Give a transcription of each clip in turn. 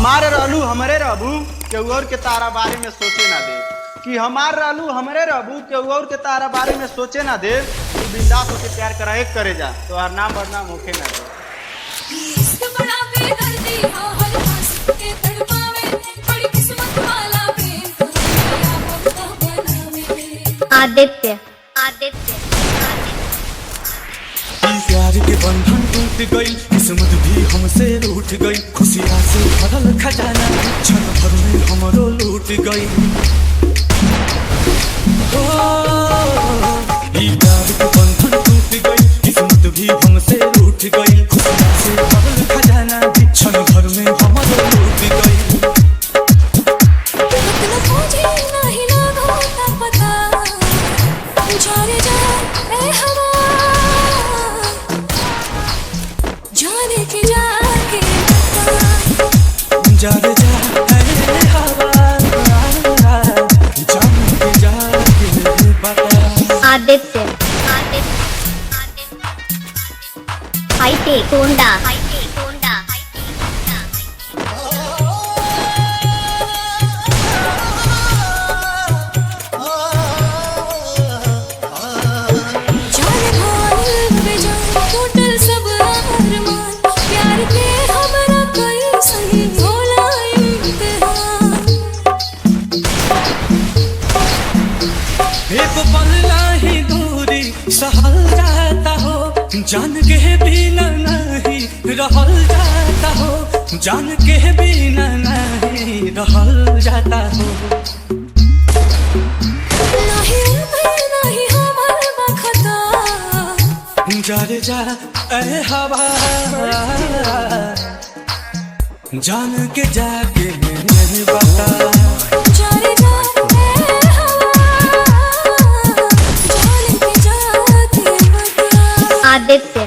हमारे रहलू हमरे रहबू केहू और के तारा बारे में सोचे ना दे कि हमार रहलू हमरे रहबू केहू और के तारा बारे में सोचे ना दे। तू बिंदास होके प्यार करा एक करे जा तो हर नाम बदनाम होके ना दे। आदित्य आदित्य प्यार के बंधन टूट गई, किस्मत भी हमसे रूठ गई, खुशियाँ से भरल खजाना क्षण भर में हमरो लूट गई। प्यार के बंधन टूट गई, किस्मत भी हमसे रूठ गई, खुशियाँ से भरल खजाना क्षण भर में हमरो लूट गई। आदित्य हाईटेक होंडा सहल जाता हो जान के बिना नहीं रहल जाता हो, जान के बिना नहीं रहल जाता हो। जा रे जा ए हवा जान के जाके नहीं बता। आदित्य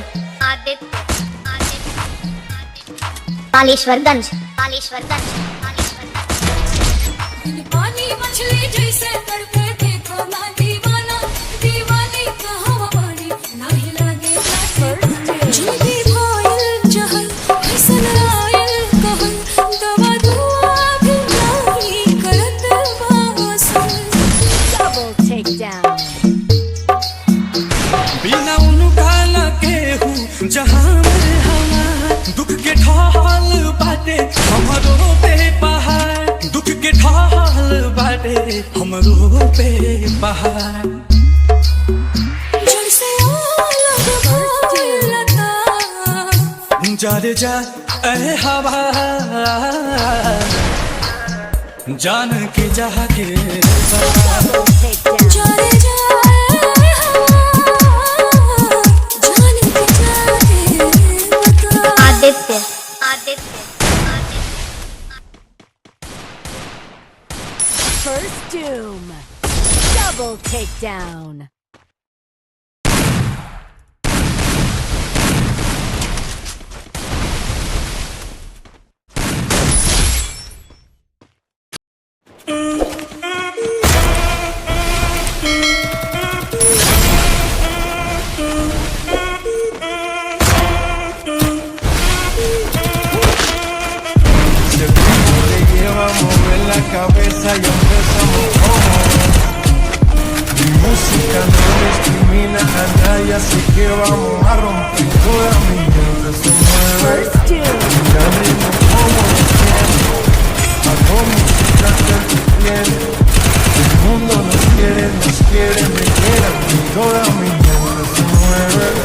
कालेश्वरगंज पानी मछली जैसे तड़पे देखो ना दीवाना दीवानी कहवा पानी नहीं लागे जल्दी भाईल जहल हसन आयल कहल दवा दुआ भी नहीं करत बासन। Double takedown बिना उनका न केहू जहाँ में हमार दुख के ढाल बाटे हमरो पे पहाड़, दुख के ढाल बाटे हमरो पे पहाड़। जल से अलग लता जा रे जा ए हवा जान के जाके Aditya First doom. Double takedown. Cabeza y empezamos como mi música no discrimina a nadie, así que vamos a romper toda mi mente se mueve. Ya mismo como lo siento, hago música que tú quieres. El mundo nos quiere, me quiere y toda mi mente se mueve.